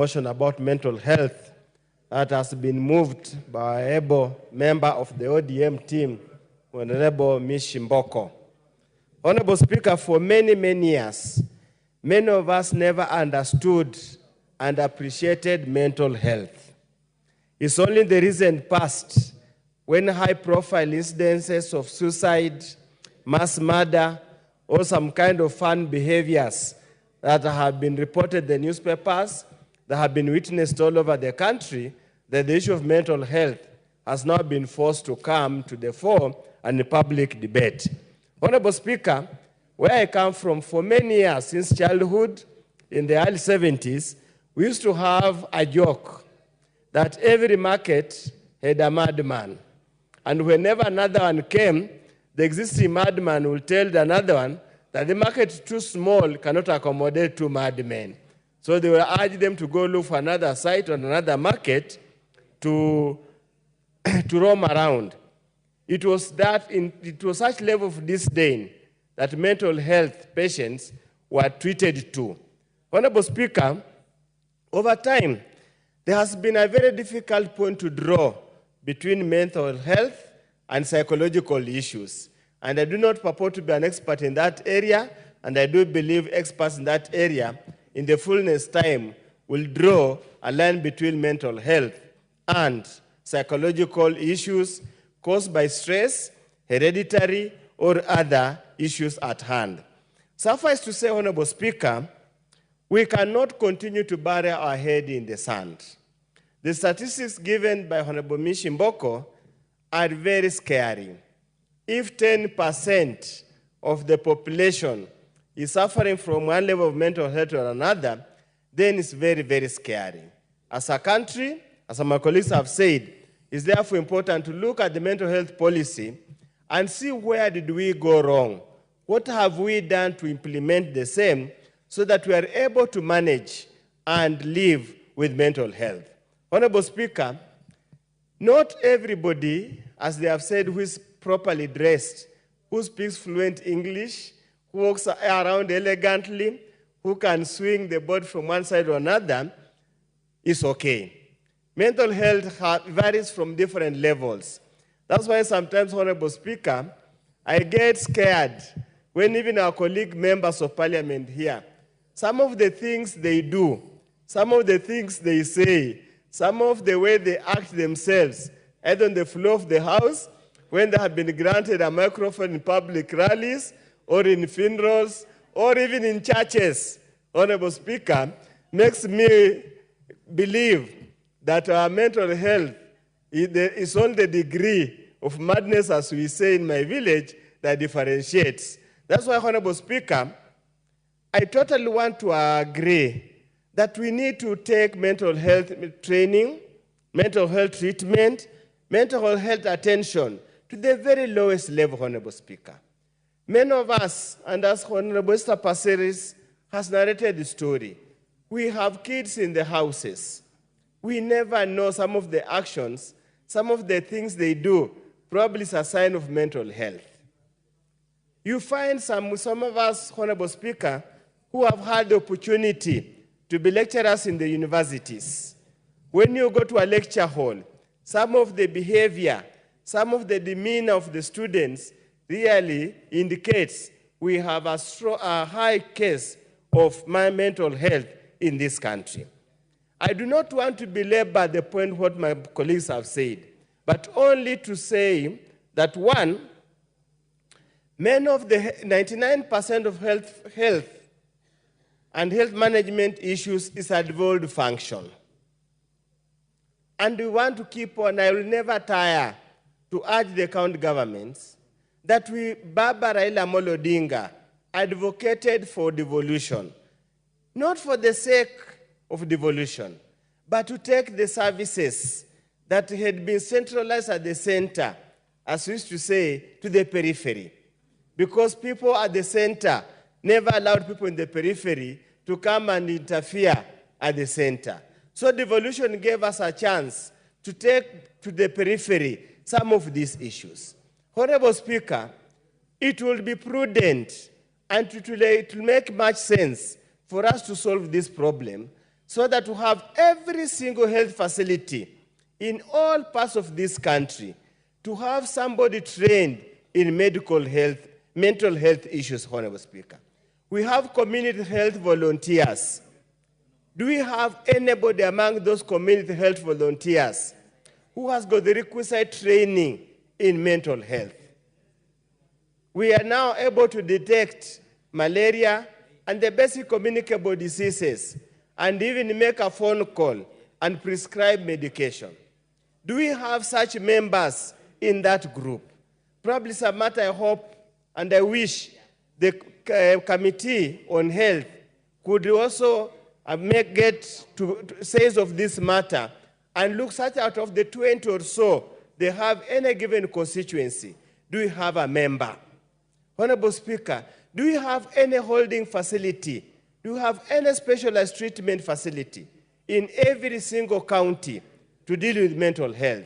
motion about mental health that has been moved by an able member of the ODM team, Honorable Ms. Shimboko. Honorable Speaker, for many, many years, many of us never understood and appreciated mental health. It's only in the recent past when high-profile incidences of suicide, mass murder, or some kind of fun behaviors that have been reported in the newspapers, that have been witnessed all over the country, that the issue of mental health has now been forced to come to the fore and the public debate. Honorable Speaker, where I come from, for many years, since childhood, in the early 70s, we used to have a joke that every market had a madman. And whenever another one came, the existing madman will tell another one that the market is too small, cannot accommodate two madmen. So they will urge them to go look for another site on another market to roam around. It was such level of disdain that mental health patients were treated to. Honorable Speaker, over time, there has been a very difficult point to draw between mental health and psychological issues. And I do not purport to be an expert in that area, and I do believe experts in that area, in the fullness time, will draw a line between mental health and psychological issues caused by stress, hereditary, or other issues at hand. Suffice to say, Honorable Speaker, we cannot continue to bury our head in the sand. The statistics given by Honorable Ms. Shimboko are very scary. If 10% of the population is suffering from one level of mental health or another, then it's very, very scary. As a country, as my colleagues have said, it's therefore important to look at the mental health policy and see where did we go wrong. What have we done to implement the same so that we are able to manage and live with mental health? Honorable Speaker, not everybody, as they have said, who is properly dressed, who speaks fluent English, who walks around elegantly, who can swing the body from one side to another, is okay. Mental health varies from different levels. That's why sometimes, Honorable Speaker, I get scared when even our colleague members of parliament here, some of the things they do, some of the things they say, some of the way they act themselves, either on the floor of the House, when they have been granted a microphone in public rallies, or in funerals, or even in churches, Honorable Speaker, makes me believe that our mental health is on the degree of madness, as we say in my village, that differentiates. That's why, Honorable Speaker, I totally want to agree that we need to take mental health training, mental health treatment, mental health attention to the very lowest level, Honorable Speaker. Many of us, and as Honorable Esther Passeris has narrated the story, we have kids in the houses. We never know some of the actions, some of the things they do, probably is a sign of mental health. You find some of us, Honorable Speaker, who have had the opportunity to be lecturers in the universities. When you go to a lecture hall, some of the behavior, some of the demeanor of the students really indicates we have a high case of mental health in this country. I do not want to belabor the point what my colleagues have said, but only to say that one, many of the 99% of health and health management issues is a devolved function. And we want to keep on, I will never tire to urge the county governments that Baba Raila Amolo Odinga advocated for devolution, not for the sake of devolution, but to take the services that had been centralized at the center, as we used to say, to the periphery. Because people at the center never allowed people in the periphery to come and interfere at the center. So devolution gave us a chance to take to the periphery some of these issues. Honorable Speaker, it will be prudent and it will make much sense for us to solve this problem so that we have every single health facility in all parts of this country to have somebody trained in mental health issues, Honorable Speaker. We have community health volunteers. Do we have anybody among those community health volunteers who has got the requisite training in mental health? We are now able to detect malaria and the basic communicable diseases and even make a phone call and prescribe medication. Do we have such members in that group? Probably some matter I hope and I wish the Committee on Health could also get to say of this matter and look such out of the 20 or so they have any given constituency. Do we have a member? Honorable Speaker, do we have any holding facility? Do we have any specialized treatment facility in every single county to deal with mental health?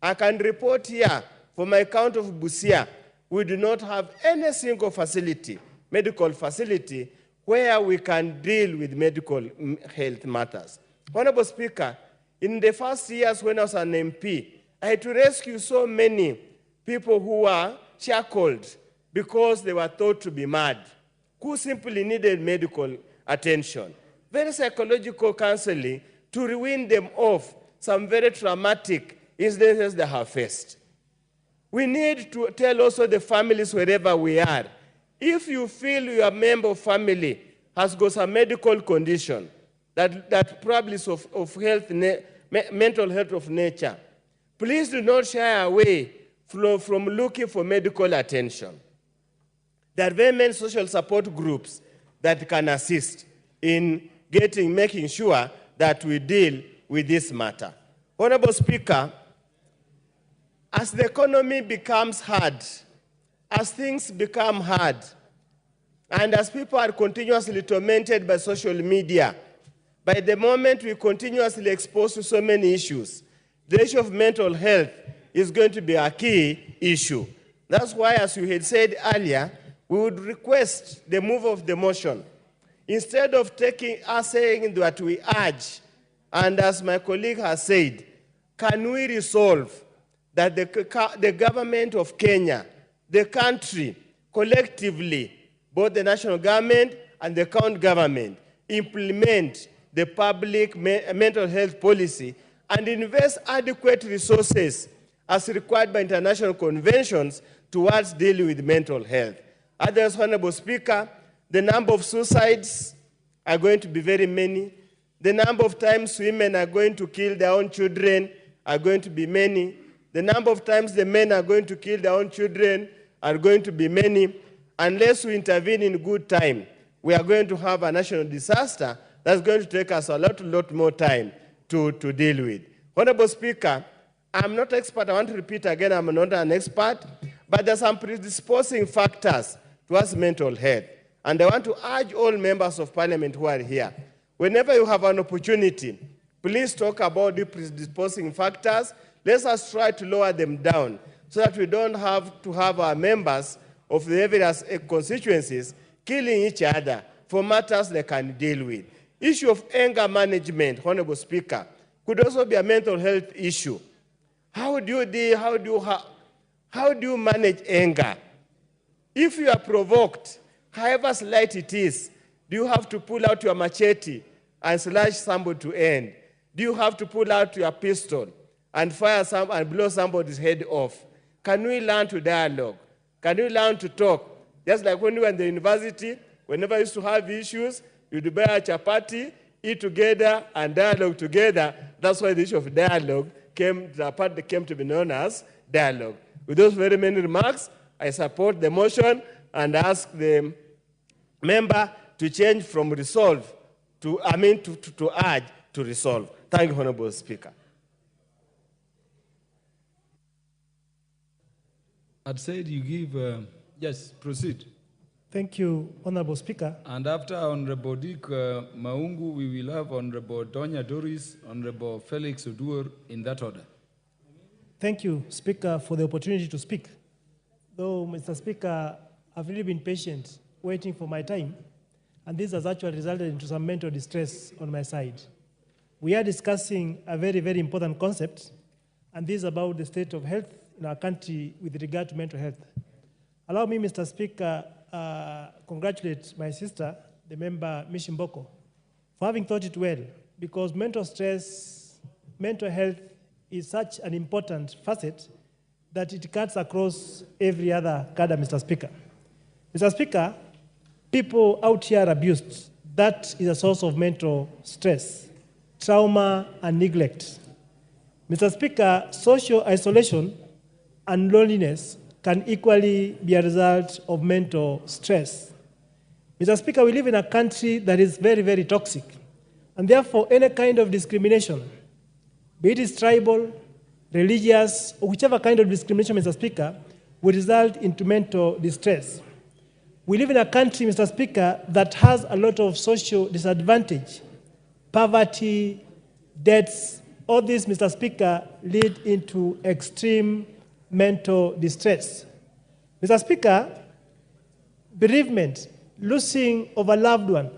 I can report here, for my county of Busia, we do not have any single facility, medical facility, where we can deal with medical health matters. Honorable Speaker, in the first years when I was an MP, I had to rescue so many people who were shackled because they were thought to be mad, who simply needed medical attention. Very psychological counseling to wean them off some very traumatic incidences they have faced. We need to tell also the families wherever we are, if you feel your member of family has got some medical condition that probably is of health, mental health of nature, please do not shy away from looking for medical attention. There are very many social support groups that can assist in making sure that we deal with this matter. Honorable Speaker, as the economy becomes hard, as things become hard, and as people are continuously tormented by social media, by the moment we continuously exposed to so many issues, the issue of mental health is going to be a key issue. That's why, as you had said earlier, we would request the move of the motion. Instead of saying that we urge, and as my colleague has said, can we resolve that the government of Kenya, the country, collectively, both the national government and the county government, implement the public mental health policy and invest adequate resources as required by international conventions towards dealing with mental health. Others, Honorable Speaker, the number of suicides are going to be very many. The number of times women are going to kill their own children are going to be many. The number of times the men are going to kill their own children are going to be many. Unless we intervene in good time, we are going to have a national disaster that's going to take us a lot more time to deal with. Honorable Speaker, I'm not an expert. I want to repeat again, I'm not an expert, but there's some predisposing factors towards mental health. And I want to urge all members of parliament who are here, whenever you have an opportunity, please talk about the predisposing factors. Let us try to lower them down so that we don't have to have our members of the various constituencies killing each other for matters they can deal with. Issue of anger management, Honorable Speaker, could also be a mental health issue. How do you manage anger? If you are provoked, however slight it is, do you have to pull out your machete and slash somebody to end? Do you have to pull out your pistol and fire and blow somebody's head off? Can we learn to dialogue? Can we learn to talk? Just like when we were in the university, whenever we used to have issues, you'd buy a chapati, eat together, and dialogue together. That's why the issue of dialogue came to be known as dialogue. With those very many remarks, I support the motion and ask the member to change from resolve to urge to resolve. Thank you, Honorable Speaker. I'd said you give, yes, proceed. Thank you, Honorable Speaker. And after Honorable Dick Maungu, we will have Honorable Donya Doris, Honorable Felix Oduor, in that order. Thank you, Speaker, for the opportunity to speak. Though, Mr. Speaker, I've really been patient, waiting for my time, and this has actually resulted into some mental distress on my side. we are discussing a very, very important concept, and this is about the state of health in our country with regard to mental health. Allow me, Mr. Speaker, congratulate my sister, the member Mishi Mboko, for having thought it well, because mental stress, mental health is such an important facet that it cuts across every other cadre, Mr. Speaker. Mr. Speaker, people out here are abused. That is a source of mental stress, trauma, and neglect. Mr. Speaker, social isolation and loneliness can equally be a result of mental stress. Mr. Speaker, we live in a country that is very, very toxic, and therefore any kind of discrimination, be it tribal, religious, or whichever kind of discrimination, Mr. Speaker, will result into mental distress. We live in a country, Mr. Speaker, that has a lot of social disadvantage, poverty, debts. All this, Mr. Speaker, lead into extreme mental distress. Mr. Speaker, bereavement, losing of a loved one,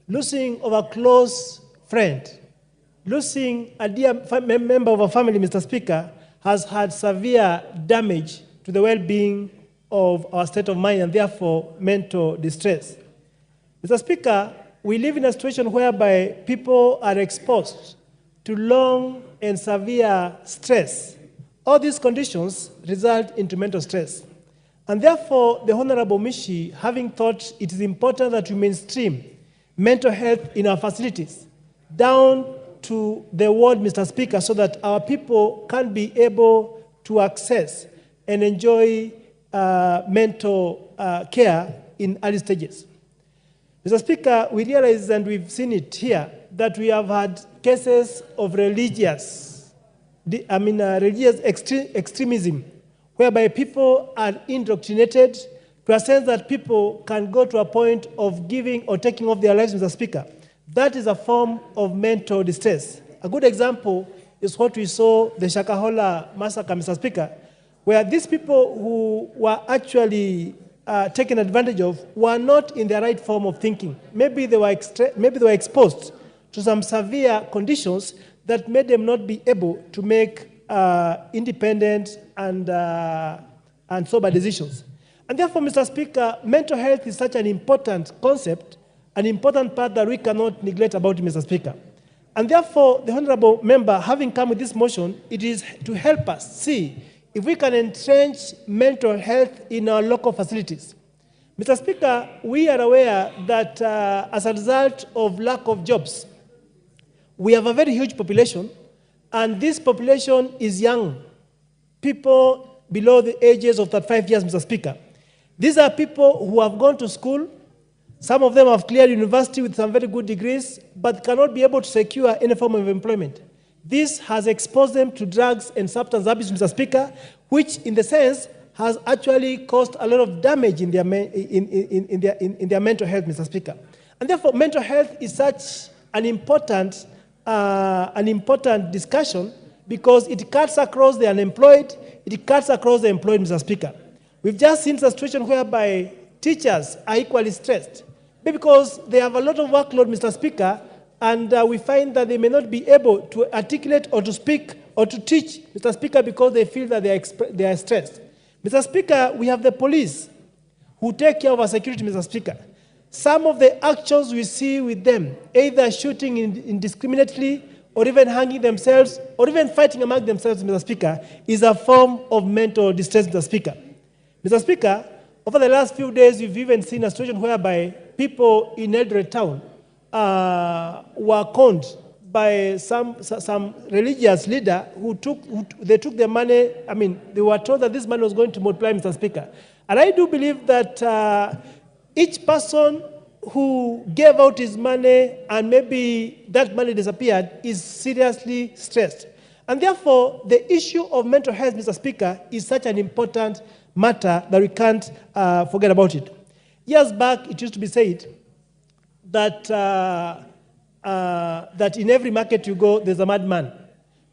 losing of a close friend, losing a dear member of a family, Mr. Speaker, has had severe damage to the well-being of our state of mind and therefore mental distress. Mr. Speaker, we live in a situation whereby people are exposed to long and severe stress. All these conditions result into mental stress. And therefore, the Honorable Mishi, having thought it is important that we mainstream mental health in our facilities down to the ward, Mr. Speaker, so that our people can be able to access and enjoy mental care in early stages. Mr. Speaker, we realize, and we've seen it here, that we have had cases of religious extremism, whereby people are indoctrinated to a sense that people can go to a point of giving or taking off their lives, Mr. Speaker. That is a form of mental distress. A good example is what we saw, the Shakahola massacre, Mr. Speaker, where these people who were actually taken advantage of were not in the right form of thinking. Maybe they were exposed to some severe conditions that made them not be able to make independent and sober decisions. And therefore, Mr. Speaker, mental health is such an important concept, an important part that we cannot neglect about it, Mr. Speaker. And therefore, the Honourable Member, having come with this motion, it is to help us see if we can entrench mental health in our local facilities. Mr. Speaker, we are aware that as a result of lack of jobs, we have a very huge population, and this population is young, people below the ages of 35 years, Mr. Speaker. These are people who have gone to school. Some of them have cleared university with some very good degrees, but cannot be able to secure any form of employment. This has exposed them to drugs and substance abuse, Mr. Speaker, which in the sense has actually caused a lot of damage in their mental health, Mr. Speaker. And therefore, mental health is such an important discussion because it cuts across the unemployed, it cuts across the employed, Mr. Speaker. We've just seen a situation whereby teachers are equally stressed because they have a lot of workload, Mr. Speaker, and we find that they may not be able to articulate or to speak or to teach, Mr. Speaker, because they feel that they are stressed. Mr. Speaker, we have the police who take care of our security, Mr. Speaker. Some of the actions we see with them, either shooting indiscriminately or even hanging themselves or even fighting among themselves, Mr. Speaker, is a form of mental distress, Mr. Speaker. Mr. Speaker, over the last few days, we've even seen a situation whereby people in Eldoret town were conned by some religious leader who took the money. I mean, they were told that this money was going to multiply, Mr. Speaker. And I do believe that each person who gave out his money and maybe that money disappeared is seriously stressed. And therefore, the issue of mental health, Mr. Speaker, is such an important matter that we can't forget about it. Years back, it used to be said that that in every market you go, there's a madman.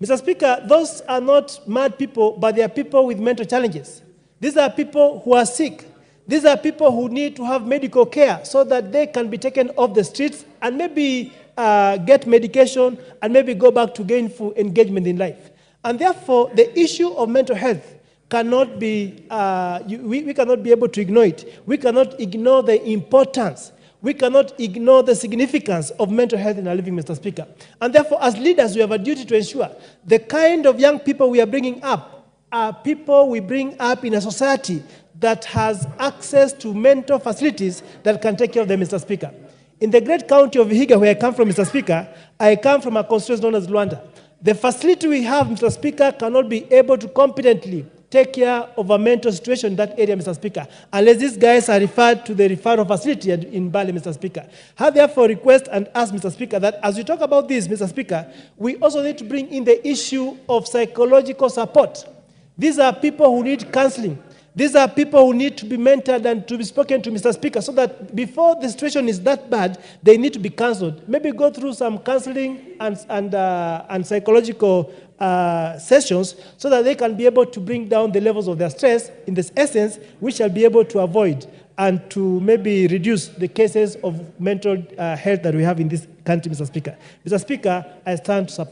Mr. Speaker, those are not mad people, but they are people with mental challenges. These are people who are sick. These are people who need to have medical care so that they can be taken off the streets and maybe get medication, and maybe go back to gainful engagement in life. And therefore, the issue of mental health cannot be, we cannot be able to ignore it. We cannot ignore the importance. We cannot ignore the significance of mental health in our living, Mr. Speaker. And therefore, as leaders, we have a duty to ensure the kind of young people we are bringing up are people we bring up in a society that has access to mental facilities that can take care of them, Mr. Speaker. In the great county of Vihiga, where I come from, Mr. Speaker, I come from a constituency known as Luanda. The facility we have, Mr. Speaker, cannot be able to competently take care of a mental situation in that area, Mr. Speaker, unless these guys are referred to the referral facility in Bali, Mr. Speaker. I therefore request and ask, Mr. Speaker, that as we talk about this, Mr. Speaker, we also need to bring in the issue of psychological support. These are people who need counseling. These are people who need to be mentored and to be spoken to, Mr. Speaker, so that before the situation is that bad, they need to be counseled. Maybe go through some counseling and psychological sessions so that they can be able to bring down the levels of their stress. In this essence, we shall be able to avoid and to maybe reduce the cases of mental health that we have in this country, Mr. Speaker. Mr. Speaker, I stand to support.